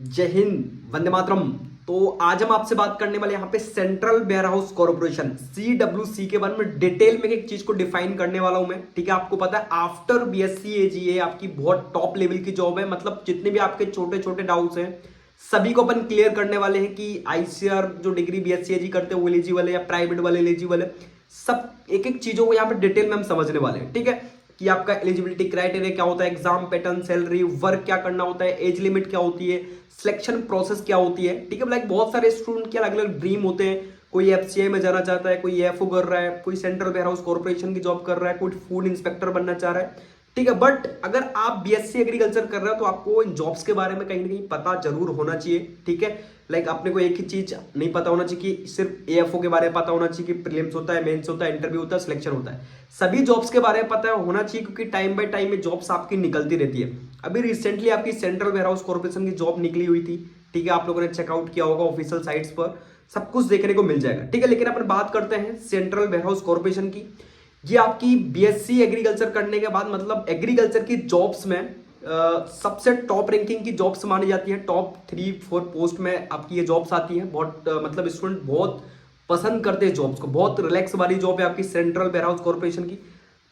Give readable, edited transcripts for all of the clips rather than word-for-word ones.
जय हिंद, वंदे मातरम। तो आज हम आपसे बात करने वाले यहाँ पे central warehouse corporation CWC के बारे में डिटेल में एक चीज को डिफाइन करने वाला हूं मैं। ठीक है, आपको पता है आफ्टर BSc AGA आपकी बहुत टॉप लेवल की जॉब है। मतलब जितने भी आपके छोटे छोटे डाउट्स हैं सभी को अपन क्लियर करने वाले हैं कि ICR जो डिग्री BSc AG करते हैं वो एलिजिबल है या प्राइवेट वाले एलिजिबल है। सब एक एक चीजों को यहाँ पे डिटेल में हम समझने वाले हैं। ठीक है, कि आपका एलिजिबिलिटी क्राइटेरिया क्या होता है, एग्जाम पैटर्न, सैलरी, वर्क क्या करना होता है, एज लिमिट क्या होती है, सिलेक्शन प्रोसेस क्या होती है। ठीक है, लाइक बहुत सारे स्टूडेंट के अलग अलग ड्रीम होते हैं। कोई FCI में जाना चाहता है, कोई AFO कर रहा है, कोई सेंट्रल वेयर हाउस कॉर्पोरेशन की जॉब कर रहा है, कोई फूड इंस्पेक्टर बनना चाह रहा है। ठीक है, बट अगर आप BSc एग्रीकल्चर कर रहे हो तो आपको इन जॉब्स के बारे में कहीं ना कहीं पता जरूर होना चाहिए। ठीक है, लाइक आपने को एक ही चीज नहीं पता होना चाहिए कि सिर्फ AFO के बारे में पता होना चाहिए कि प्रीलिम्स होता है, मेंस होता है, इंटरव्यू होता है, सिलेक्शन होता है। सभी जॉब्स के बारे में पता होना चाहिए क्योंकि टाइम बाय टाइम में जॉब्स आपकी निकलती रहती है। अभी रिसेंटली आपकी सेंट्रल वेयर हाउस कॉर्पोरेशन की जॉब निकली हुई थी। ठीक है, आप लोगों ने चेकआउट किया होगा ऑफिशियल साइट्स पर, सब कुछ देखने को मिल जाएगा। ठीक है, लेकिन अपन बात करते हैं सेंट्रल वेयर हाउस कॉर्पोरेशन की। ये आपकी BSc एग्रीकल्चर करने के बाद मतलब एग्रीकल्चर की जॉब्स में सबसे टॉप रैंकिंग की जॉब्स मानी जाती है। टॉप 3-4 पोस्ट में आपकी ये जॉब्स आती है। बहुत मतलब स्टूडेंट बहुत पसंद करते हैं जॉब्स को। बहुत रिलैक्स वाली जॉब है आपकी सेंट्रल वेयर हाउस कॉर्पोरेशन की।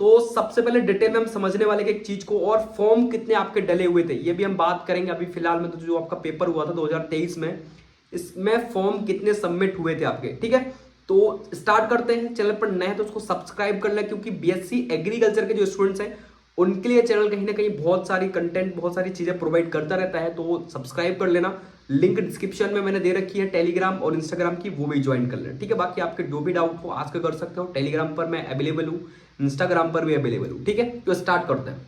तो सबसे पहले डिटेल में हम समझने वाले कि एक चीज को, और फॉर्म कितने आपके डले हुए थे ये भी हम बात करेंगे। अभी फिलहाल में तो जो आपका पेपर हुआ था 2023 में, इसमें फॉर्म कितने सबमिट हुए थे आपके। ठीक है, तो स्टार्ट करते हैं। चैनल पर नए हैं तो उसको सब्सक्राइब कर लें क्योंकि BSc एग्रीकल्चर के जो स्टूडेंट्स हैं उनके लिए चैनल कहीं ना कहीं बहुत सारी कंटेंट, बहुत सारी चीजें प्रोवाइड करता रहता है, तो सब्सक्राइब कर लेना। लिंक डिस्क्रिप्शन में मैंने दे रखी है टेलीग्राम और इंस्टाग्राम की, वो भी ज्वाइन कर लेना। ठीक है, बाकी आपके जो भी डाउट हो आज कर सकते हो। टेलीग्राम पर मैं अवेलेबल हूँ, इंस्टाग्राम पर भी अवेलेबल हूँ। ठीक है, तो स्टार्ट करते हैं।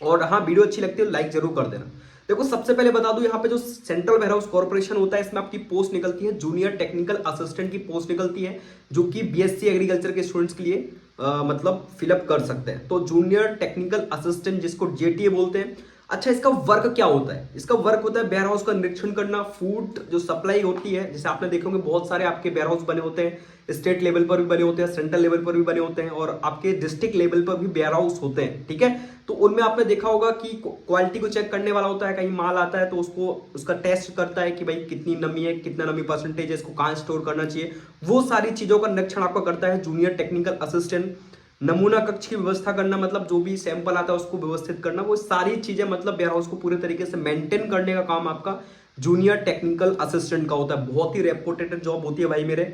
और हाँ, वीडियो अच्छी लगती है लाइक जरूर कर देना। देखो, सबसे पहले बता दूं, यहाँ पे जो सेंट्रल वेयर हाउस कॉर्पोरेशन होता है इसमें आपकी पोस्ट निकलती है जूनियर टेक्निकल असिस्टेंट की पोस्ट निकलती है, जो कि BSc एग्रीकल्चर के स्टूडेंट्स के लिए मतलब फिलअप कर सकते हैं। तो जूनियर टेक्निकल असिस्टेंट जिसको JTA बोलते हैं। अच्छा, इसका वर्क क्या होता है? इसका वर्क होता है वेयर हाउस का निरीक्षण करना, फूड जो सप्लाई होती है, जैसे आपने देखे होंगे बहुत सारे आपके वेयर हाउस बने होते हैं, स्टेट लेवल पर भी बने होते हैं, सेंट्रल लेवल पर भी बने होते हैं, और आपके डिस्ट्रिक्ट लेवल पर भी वेयर हाउस होते हैं। ठीक है, तो उनमें आपने देखा होगा कि क्वालिटी को चेक करने वाला होता है। कहीं माल आता है तो उसको उसका टेस्ट करता है कि भाई कितनी नमी है, कितना नमी परसेंटेज है, इसको कहाँ स्टोर करना चाहिए। वो सारी चीजों का निरीक्षण आपका करता है जूनियर टेक्निकल असिस्टेंट। नमूना कक्ष की व्यवस्था करना, मतलब जो भी सैंपल आता है उसको व्यवस्थित करना, वो सारी चीजें मतलब वेयर हाउस को पूरे तरीके से मेंटेन करने का काम आपका जूनियर टेक्निकल असिस्टेंट का होता है। बहुत ही रेपुटेटेड जॉब होती है भाई मेरे।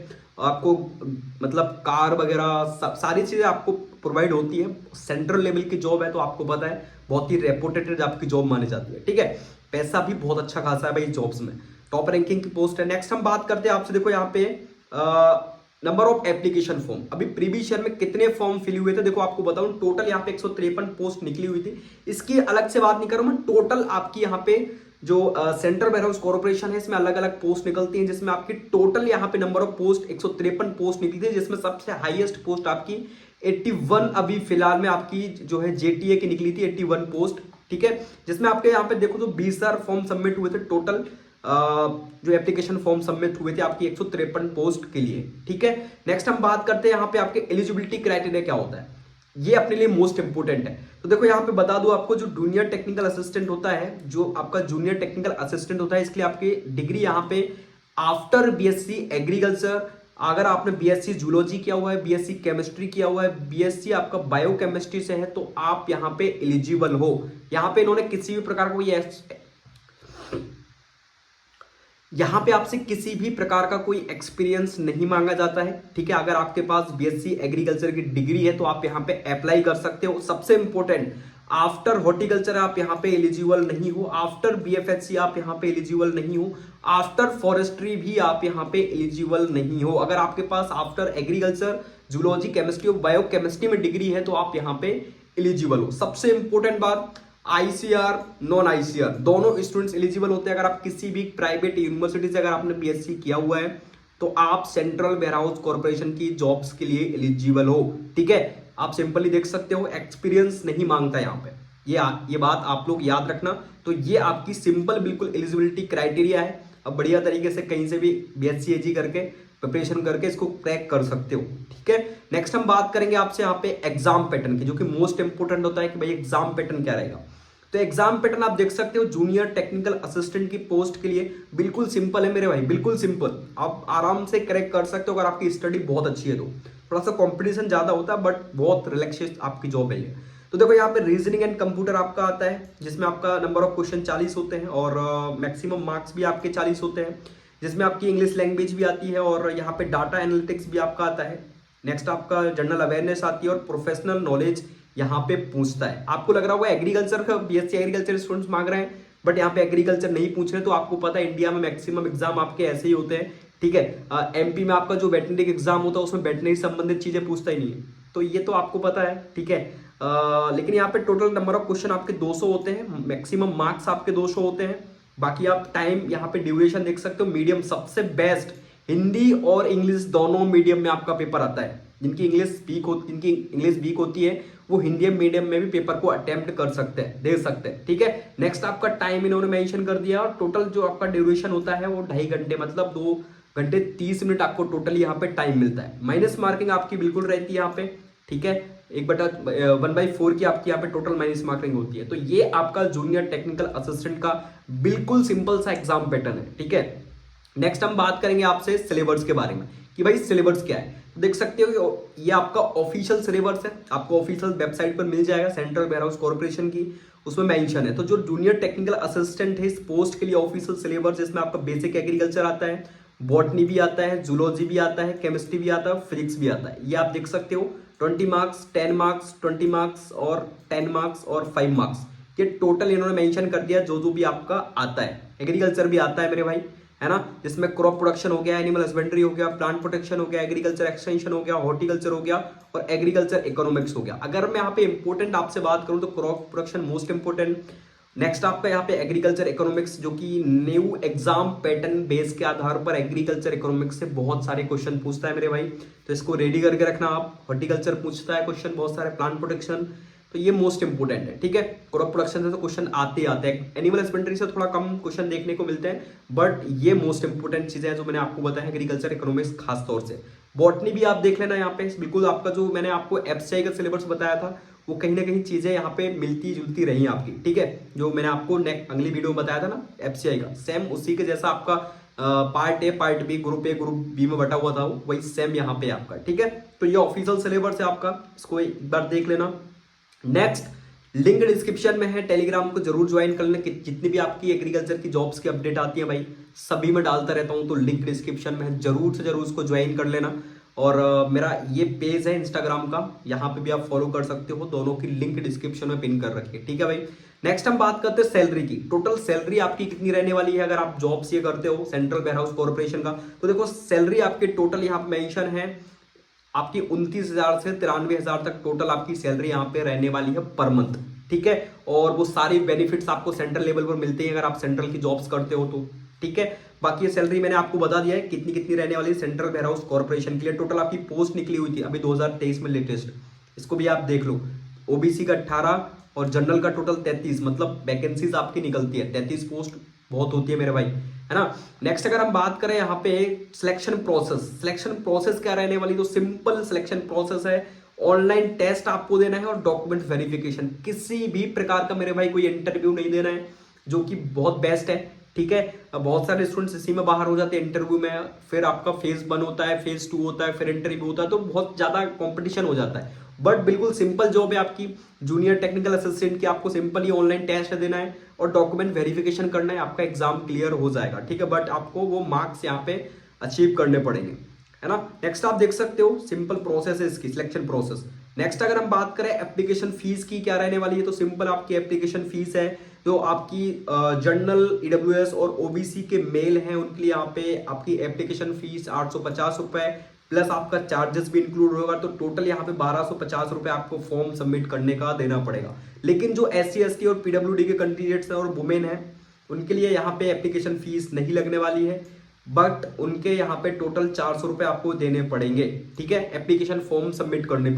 आपको मतलब कार वगैरह सारी चीजें आपको प्रोवाइड होती है। सेंट्रल लेवल की जॉब है तो आपको पता है बहुत ही रेपुटेटेड आपकी जॉब मानी जाती है। ठीक है, पैसा भी बहुत अच्छा खासा है भाई जॉब्स में, टॉप रैंकिंग की पोस्ट है। नेक्स्ट हम बात करते हैं आपसे। देखो यहाँ पे नंबर ऑफ एप्लीकेशन फॉर्म, अभी प्रीवियस ईयर में कितने फॉर्म फिल हुए थे देखो आपको बताऊं। टोटल यहाँ पे 153 पोस्ट निकली हुई थी। इसकी अलग से बात नहीं करूं मैं, टोटल आपकी यहाँ पे जो सेंट्रल वेयर हाउस कॉर्पोरेशन है इसमें अलग अलग पोस्ट निकलती हैं, जिसमें आपकी टोटल यहाँ पे नंबर ऑफ पोस्ट 153 पोस्ट निकली थी, जिसमें सबसे हाईएस्ट पोस्ट आपकी 81 अभी फिलहाल में आपकी जो है JTA की निकली थी, 81 पोस्ट। ठीक है, जिसमें आपके यहाँ पे देखो तो 20,000 फॉर्म सबमिट हुए थे टोटल। जो एप्लीकेशन फॉर्म सबमिट हुए थे आपकी 153 पोस्ट के लिए। ठीक है, नेक्स्ट हम बात करते हैं यहाँ पे आपके एलिजिबिलिटी क्राइटेरिया क्या होता है। ये अपने लिए मोस्ट इंपोर्टेंट है। तो देखो यहाँ पे बता दूं आपको, जो जूनियर टेक्निकल असिस्टेंट होता है, जो आपका जूनियर टेक्निकल असिस्टेंट होता है, इसके लिए आपकी डिग्री यहाँ पे आफ्टर BSc एग्रीकल्चर, अगर आपने BSc जूलॉजी किया हुआ है, BSc केमिस्ट्री किया हुआ है, BSc आपका बायोकेमिस्ट्री से है, तो आप यहाँ पे एलिजिबल हो। यहाँ पे इन्होंने किसी भी प्रकार को यहां पे आपसे किसी भी प्रकार का कोई एक्सपीरियंस नहीं मांगा जाता है। ठीक है, अगर आपके पास BSc एग्रीकल्चर की डिग्री है तो आप यहां पे अप्लाई कर सकते हो। सबसे इंपॉर्टेंट, आफ्टर हॉर्टिकल्चर आप यहां पे एलिजिबल नहीं हो, आफ्टर BFSC आप यहां पे एलिजिबल नहीं हो, आफ्टर फॉरेस्ट्री भी आप यहां पे एलिजिबल नहीं हो। अगर आपके पास आफ्टर एग्रीकल्चर जूलॉजी केमिस्ट्री और बायोकेमिस्ट्री में डिग्री है तो आप यहां पे एलिजिबल हो। सबसे इंपॉर्टेंट बात, ICR नॉन ICR दोनों स्टूडेंट्स एलिजिबल होते हैं। अगर आप किसी भी प्राइवेट यूनिवर्सिटी से अगर आपने BSc किया हुआ है तो आप सेंट्रल वेयर हाउस कॉर्पोरेशन की जॉब्स के लिए एलिजिबल हो। ठीक है, आप सिंपली देख सकते हो, एक्सपीरियंस नहीं मांगता यहाँ पे। ये बात आप लोग याद रखना। तो ये आपकी सिंपल बिल्कुल एलिजिबिलिटी क्राइटेरिया है। अब बढ़िया तरीके से कहीं से भी BSc AG करके प्रिपरेशन करके इसको क्रैक कर सकते हो। ठीक है, नेक्स्ट हम बात करेंगे आपसे यहाँ पे एग्जाम पैटर्न की, जो कि मोस्ट इंपोर्टेंट होता है कि भाई एग्जाम पैटर्न क्या रहेगा। तो एग्जाम पैटर्न आप देख सकते हो, जूनियर टेक्निकल असिस्टेंट की पोस्ट के लिए बिल्कुल सिंपल है मेरे भाई, बिल्कुल सिंपल, आप आराम से क्रैक कर सकते हो अगर आपकी स्टडी बहुत अच्छी है तो। थोड़ा सा कंपटीशन ज्यादा होता है बट बहुत रिलैक्सेशन आपकी जॉब है ये। तो देखो यहाँ पे रीजनिंग एंड कंप्यूटर आपका आता है, जिसमें आपका नंबर ऑफ क्वेश्चन 40 होते हैं और मैक्सिमम मार्क्स भी आपके 40 होते हैं, जिसमें आपकी इंग्लिश लैंग्वेज भी आती है और यहाँ पे डाटा एनालिटिक्स भी आपका आता है। नेक्स्ट आपका जनरल अवेयरनेस आती है और प्रोफेशनल नॉलेज यहाँ पे पूछता है। आपको लग रहा होगा एग्रीकल्चर का, बीएससी एग्रीकल्चर स्टूडेंट्स मांग रहे हैं, बट यहाँ पे एग्रीकल्चर नहीं पूछ रहे। तो आपको पता है इंडिया में मैक्सिमम एग्जाम आपके ऐसे ही होते हैं, ठीक है। एमपी में आपका जो वेटनरी एग्जाम होता है उसमें वेटनरी संबंधित चीजें पूछता ही नहीं है, तो ये तो आपको पता है, ठीक है। लेकिन यहाँ पे टोटल नंबर ऑफ क्वेश्चन आपके 200 होते हैं, मैक्सिमम मार्क्स आपके 200 होते हैं। बाकी आप टाइम यहाँ पे ड्यूरेशन देख सकते हो, मीडियम सबसे बेस्ट हिंदी और इंग्लिश दोनों मीडियम में आपका पेपर आता है। जिनकी इंग्लिश वीक होती है वो हिंदी मीडियम में भी पेपर को अटेम्प्ट कर सकते हैं, दे सकते हैं, ठीक है। नेक्स्ट आपका टाइम इन्होंने मेंशन कर दिया और टोटल जो आपका ड्यूरेशन होता है वो 2.5 घंटे, मतलब 2 घंटे 30 मिनट आपको टोटल यहाँ पे टाइम मिलता है। माइनस मार्किंग आपकी बिल्कुल रहती है यहाँ पे, ठीक है। 1/4 की आपकी यहाँ पे टोटल माइनस मार्किंग होती है। तो ये आपका जूनियर टेक्निकल असिस्टेंट का बिल्कुल सिंपल सा एग्जाम पैटर्न है, ठीक है। नेक्स्ट हम बात करेंगे आपसे सिलेबस के बारे में कि भाई सिलेबस क्या है। तो देख सकते हो ये आपका ऑफिशियल सिलेबस है, आपको ऑफिशियल वेबसाइट पर मिल जाएगा सेंट्रल वेयरहाउस कॉर्पोरेशन की, उसमें मेंशन है। तो जो जूनियर टेक्निकल असिस्टेंट है इस पोस्ट के लिए ऑफिशियल सिलेबस, जिसमें आपका बेसिक एग्रीकल्चर आता है, बॉटनी भी आता है, जूलॉजी भी आता है, केमिस्ट्री भी आता है, फिजिक्स भी आता है। ये आप देख सकते हो 20 मार्क्स, 10 मार्क्स, 20 मार्क्स और 10 मार्क्स और 5 मार्क्स, ये टोटल इन्होंने मेंशन कर दिया जो भी आपका आता है। एग्रीकल्चर भी आता है मेरे भाई, है ना, जिसमें क्रॉप प्रोडक्शन हो गया, एनिमल हस्बेंड्री हो गया, प्लांट प्रोटेक्शन हो गया, एग्रीकल्चर एक्सटेंशन हो गया, हॉर्टिकल्चर हो गया और एग्रीकल्चर इकोनॉमिक्स हो गया। अगर मैं यहाँ पे इंपॉर्टेंट आपसे बात करूं तो crop production most important. Next आपका यहाँ पे एग्रीकल्चर इकोनॉमिक्स, जो कि न्यू एग्जाम पैटर्न बेस के आधार पर एग्रीकल्चर इकोनॉमिक्स से बहुत सारे क्वेश्चन पूछता है मेरे भाई, तो इसको रेडी करके रखना आप। हॉर्टिकल्चर पूछता है क्वेश्चन बहुत सारे, प्लांट प्रोटेक्शन, तो ये मोस्ट इंपोर्टेंट है, ठीक है। क्रॉप प्रोडक्शन से तो क्वेश्चन आते ही आते हैं, एनिमल हस्बेंड्री से थोड़ा कम क्वेश्चन देखने को मिलते हैं, बट ये मोस्ट इंपोर्टेंट चीजें हैं जो मैंने आपको बताया एग्रीकल्चर इकोनॉमिक्स खास तौर से। बॉटनी भी आप देख लेना यहाँ पे, बिल्कुल आपका जो मैंने आपको एफसीआई का सिलेबस बताया था वो कहीं ना कहीं चीजें यहाँ पे मिलती जुलती रही आपकी, ठीक है। जो मैंने आपको अगली वीडियो में बताया था ना एफसीआई का, सेम उसी के जैसा आपका part A part B, group A group B में बटा हुआ था वही सेम यहाँ पे आपका, ठीक है। तो ये ऑफिशियल सिलेबस है आपका, इसको एक बार देख लेना। नेक्स्ट लिंक डिस्क्रिप्शन में है, टेलीग्राम को जरूर ज्वाइन कर लेना। जितनी भी आपकी एग्रीकल्चर की जॉब्स की अपडेट आती है भाई सभी में डालता रहता हूं, तो लिंक डिस्क्रिप्शन में है, जरूर से जरूर उसको ज्वाइन कर लेना। और मेरा ये पेज है इंस्टाग्राम का, यहाँ पे भी आप फॉलो कर सकते हो, दोनों की लिंक डिस्क्रिप्शन में पिन कर रखिए, ठीक है भाई। नेक्स्ट हम बात करते हैं सैलरी की। टोटल सैलरी आपकी कितनी रहने वाली है अगर आप जॉब्स ये करते हो सेंट्रल वेयरहाउस कॉर्पोरेशन का। तो देखो सैलरी आपकी टोटल यहाँ पे मेंशन है आपकी 29,000 से 93,000 तक टोटल आपकी सैलरी यहाँ पे रहने वाली है पर मंथ, ठीक है। और वो सारी बेनिफिट्स आपको सेंट्रल लेवल पर मिलते हैं अगर आप सेंट्रल की जॉब्स करते हो तो, ठीक है। बाकी ये सैलरी मैंने आपको बता दिया है कितनी कितनी रहने वाली है सेंट्रल वेयरहाउस कॉर्पोरेशन के लिए। टोटल आपकी पोस्ट निकली हुई थी अभी 2023 में लेटेस्ट, इसको भी आप देख लो। ओबीसी का 18 और जनरल का टोटल 33, मतलब वैकेंसीज आपकी निकलती है 33 पोस्ट, बहुत होती है मेरे भाई, है ना। नेक्स्ट अगर हम बात करें यहाँ पे सिलेक्शन प्रोसेस क्या रहने वाली, तो सिंपल सिलेक्शन प्रोसेस है। ऑनलाइन टेस्ट आपको देना है और डॉक्यूमेंट वेरिफिकेशन, किसी भी प्रकार का मेरे भाई कोई इंटरव्यू नहीं देना है, जो कि बहुत बेस्ट है, ठीक है। बहुत सारे स्टूडेंट्स इसी में बाहर हो जाते हैं इंटरव्यू में, फिर आपका फेज 1 होता है, फेज 2 होता है, फिर इंटरव्यू होता है, तो बहुत ज्यादा कंपटीशन हो जाता है। बट बिल्कुल सिंपल जॉब है आपकी जूनियर टेक्निकल असिस्टेंट की, आपको सिंपल ही ऑनलाइन टेस्ट देना है और डॉक्यूमेंट वेरिफिकेशन करना है, आपका एग्जाम क्लियर हो जाएगा, ठीक है। बट आपको वो मार्क्स यहाँ पे अचीव करने पड़ेंगे, है ना। नेक्स्ट आप देख सकते हो सिंपल प्रोसेस है इसकी, सिलेक्शन प्रोसेस। नेक्स्ट अगर हम बात करें एप्लीकेशन फीस की क्या रहने वाली है, तो सिंपल आपकी एप्लीकेशन फीस है जो आपकी जनरल ईडब्ल्यूएस और ओबीसी के मेल हैं उनके लिए यहाँ पे आपकी एप्लीकेशन फीस 850 रुपए प्लस आपका चार्जेस भी इंक्लूड होगा, तो टोटल यहाँ पे 1250 रुपए आपको फॉर्म सबमिट करने का देना पड़ेगा। लेकिन जो SC ST और PWD के कैंडिडेट्स हैं और वुमेन हैं उनके लिए यहाँ पे एप्लीकेशन फीस नहीं लगने वाली है, बट उनके यहाँ पे टोटल 400 रुपए आपको देने पड़ेंगे, ठीक है, एप्लीकेशन फॉर्म सबमिट करने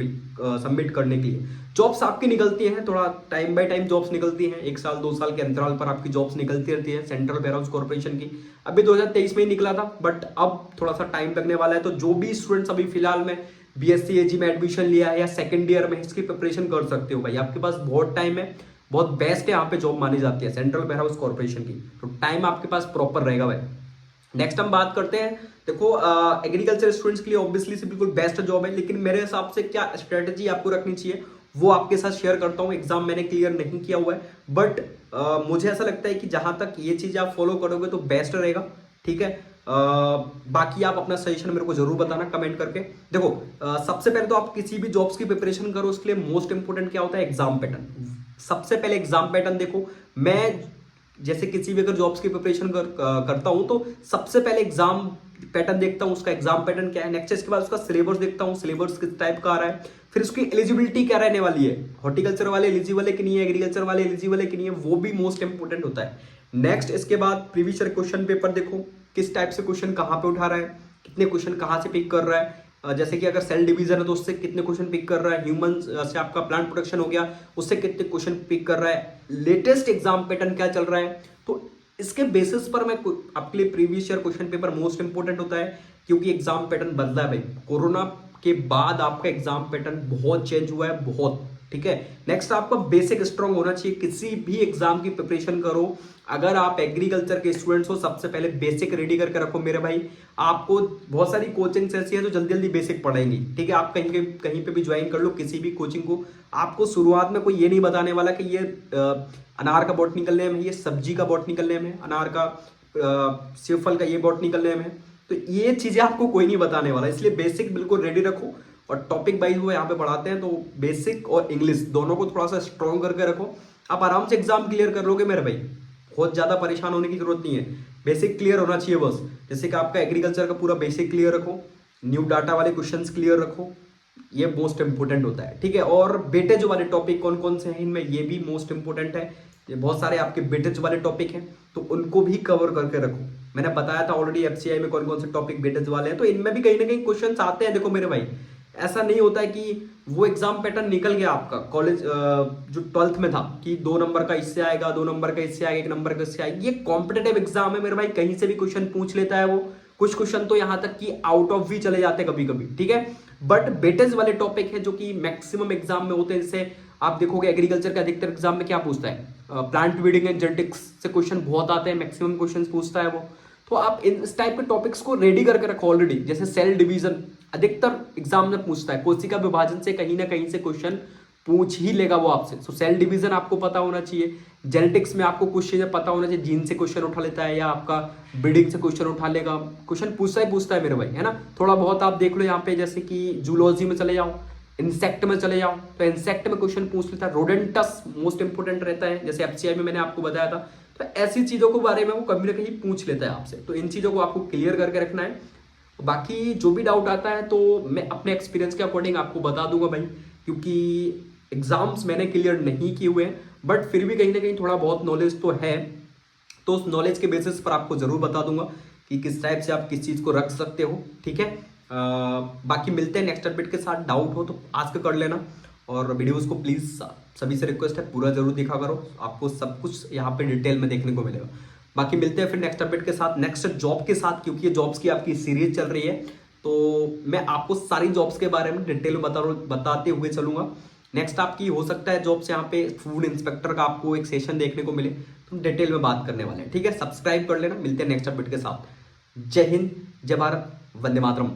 के लिए। जॉब्स आपकी निकलती हैं थोड़ा टाइम बाय टाइम, जॉब्स निकलती हैं 1 साल 2 साल के अंतराल पर आपकी जॉब्स निकलती रहती है सेंट्रल वेयरहाउस कॉर्पोरेशन की। अभी 2023 में ही निकला था, बट अब थोड़ा सा टाइम लगने वाला है। तो जो भी स्टूडेंट्स अभी फिलहाल में BSc AG में एडमिशन लिया है या सेकेंड ईयर में, इसकी प्रिपरेशन कर सकते हो भाई, आपके पास बहुत टाइम है। बहुत बेस्ट है, यहाँ पे जॉब मानी जाती है सेंट्रल वेयर हाउस कॉर्पोरेशन की। तो टाइम आपके पास प्रॉपर रहेगा भाई। नेक्स्ट हम बात करते हैं, देखो एग्रीकल्चर स्टूडेंट्स के लिए ऑब्वियसली से बिल्कुल बेस्ट जॉब है, लेकिन मेरे हिसाब से क्या स्ट्रेटजी आपको रखनी चाहिए वो आपके साथ शेयर करता हूं। एग्जाम मैंने क्लियर नहीं किया हुआ है, बट मुझे ऐसा लगता है कि जहां तक ये चीज आप फॉलो करोगे तो बेस्ट रहेगा, ठीक है। बाकी आप अपना सजेशन मेरे को जरूर बताना कमेंट करके। देखो सबसे पहले तो आप किसी भी जॉब्स की प्रिपरेशन करो उसके लिए मोस्ट इंपोर्टेंट क्या होता है, एग्जाम पैटर्न। सबसे पहले एग्जाम पैटर्न देखो। मैं जैसे किसी भी अगर जॉब्स की प्रिपरेशन करता हूं तो सबसे पहले एग्जाम पैटर्न देखता हूं, उसका एग्जाम पैटर्न क्या है। नेक्स्ट इसके बाद उसका सिलेबस देखता हूं, सिलेबस किस टाइप का आ रहा है। फिर उसकी एलिजिबिलिटी क्या रहने वाली है, हॉर्टिकल्चर वाले एलिजिबल है कि नहीं है, एग्रीकल्चर वाले एलिजिबल है कि नहीं है, वो भी मोस्ट इंपोर्टेंट होता है। नेक्स्ट इसके बाद प्रीवियस ईयर क्वेश्चन पेपर देखो, किस टाइप से क्वेश्चन कहां पे उठा रहा है, कितने क्वेश्चन कहां से पिक कर रहा है। जैसे कि अगर सेल डिवीजन है तो उससे कितने क्वेश्चन पिक कर रहा है, ह्यूमन से आपका प्लांट प्रोडक्शन हो गया उससे कितने क्वेश्चन पिक कर रहा है, लेटेस्ट एग्जाम पैटर्न क्या चल रहा है। तो इसके बेसिस पर मैं आपके लिए previous year question paper most important होता है, क्योंकि एग्जाम पैटर्न बदला है भाई। कोरोना के बाद आपका एग्जाम पैटर्न बहुत चेंज हुआ है, बहुत, ठीक है। नेक्स्ट आपका बेसिक स्ट्रांग होना चाहिए, किसी भी एग्जाम की प्रिपरेशन करो। अगर आप एग्रीकल्चर के स्टूडेंट्स हो सबसे पहले बेसिक रेडी करके रखो मेरे भाई। आपको बहुत सारी कोचिंग्स ऐसी है जो जल्दी जल्दी बेसिक पढ़ाएंगी, ठीक है। आप कहीं पे भी ज्वाइन कर लो किसी भी कोचिंग को, आपको शुरुआत में कोई ये नहीं बताने वाला कि ये अनार का बॉटनिकल नेम है, ये सब्जी का बॉटनिकल नेम है, अनार का सेवफल का ये बॉटनिकल नेम है। तो ये चीजें आपको कोई नहीं बताने वाला, इसलिए बेसिक बिल्कुल रेडी रखो। और टॉपिक वाइज वो यहाँ पे पढ़ाते हैं, तो बेसिक और इंग्लिश दोनों को थोड़ा सा स्ट्रॉन्ग करके रखो, आप आराम से एग्जाम क्लियर कर लोगे मेरे भाई। बहुत ज्यादा परेशान होने की जरूरत नहीं है, बेसिक क्लियर होना चाहिए बस। जैसे कि आपका एग्रीकल्चर का पूरा बेसिक क्लियर रखो, न्यू डाटा वाले क्वेश्चंस क्लियर रखो, ये मोस्ट इंपोर्टेंट होता है, ठीक है। और वेटेज वाले टॉपिक कौन कौन से हैं इनमें, ये भी मोस्ट इंपोर्टेंट है। ये बहुत सारे आपके वेटेज वाले टॉपिक हैं तो उनको भी कवर करके रखो। मैंने बताया था ऑलरेडी एफसीआई में कौन कौन से टॉपिक वेटेज वाले हैं, तो इनमें भी कहीं ना कहीं क्वेश्चन आते हैं। देखो मेरे भाई, ऐसा नहीं होता है कि वो एग्जाम पैटर्न निकल गया आपका कॉलेज जो 12th में था कि 2 नंबर का इससे आएगा, 2 नंबर का इससे आएगा, 1 नंबर का इससे आएगा। ये कॉम्पिटेटिव एग्जाम है मेरे भाई, कहीं से भी क्वेश्चन पूछ लेता है वो। कुछ क्वेश्चन तो यहां तक कि आउट ऑफ भी चले जाते हैं कभी कभी, ठीक है। बट वेटेज वाले टॉपिक है जो कि मैक्सिमम एग्जाम में होते हैं। जैसे आप देखोगे एग्रीकल्चर के अधिकतर एग्जाम में क्या पूछता है, प्लांट ब्रीडिंग एंड जेनेटिक्स से क्वेश्चन बहुत आते हैं, मैक्सिमम क्वेश्चन पूछता है वो। तो आप इस टाइप के टॉपिक्स को रेडी करके रखो ऑलरेडी। जैसे सेल डिवीजन अधिकतर एग्जाम में पूछता है, कोशिका विभाजन से कहीं ना कहीं से क्वेश्चन पूछ ही लेगा वो आपसे। सो सेल डिवीजन आपको पता होना चाहिए। जेनेटिक्स में आपको कुछ चीजें पता होना चाहिए, जीन से क्वेश्चन उठा लेता है या आपका ब्रीडिंग से क्वेश्चन उठा लेगा। क्वेश्चन पूछता ही पूछता है मेरे भाई, है ना। थोड़ा बहुत आप देख लो यहाँ पे, जैसे कि जूलॉजी में चले जाओ, इंसेक्ट में चले जाओ, तो इंसेक्ट में क्वेश्चन पूछ लेता है। रोडेंटस मोस्ट इंपोर्टेंट रहता है, जैसे एफसीआई में मैंने आपको बताया था। तो ऐसी चीजों के बारे में वो कभी ना कहीं पूछ लेता है आपसे, तो इन चीजों को आपको क्लियर करके रखना है। बाकी जो भी डाउट आता है तो मैं अपने एक्सपीरियंस के अकॉर्डिंग आपको बता दूंगा भाई, क्योंकि एग्जाम्स मैंने क्लियर नहीं किए हुए हैं, बट फिर भी कहीं ना कहीं थोड़ा बहुत नॉलेज तो है। तो उस नॉलेज के बेसिस पर आपको जरूर बता दूंगा कि किस टाइप से आप किस चीज को रख सकते हो, ठीक है। बाकी मिलते हैं नेक्स्ट अपडेट के साथ। डाउट हो तो आस्क कर लेना, और वीडियोस को प्लीज सभी से रिक्वेस्ट है पूरा जरूर देखा करो, आपको सब कुछ यहाँ पे डिटेल में देखने को मिलेगा। बाकी मिलते हैं फिर नेक्स्ट अपडेट के साथ, नेक्स्ट जॉब के साथ, क्योंकि ये जॉब्स की आपकी सीरीज चल रही है। तो मैं आपको सारी जॉब्स के बारे में डिटेल में बताते हुए चलूंगा। नेक्स्ट आपकी हो सकता है जॉब्स यहाँ पे फूड इंस्पेक्टर का आपको एक सेशन देखने को मिले, तो हम डिटेल में बात करने वाले हैं, ठीक है। सब्सक्राइब कर लेना, मिलते हैं नेक्स्ट अपडेट के साथ। जय हिंद, जय भारत, वंदे मातरम।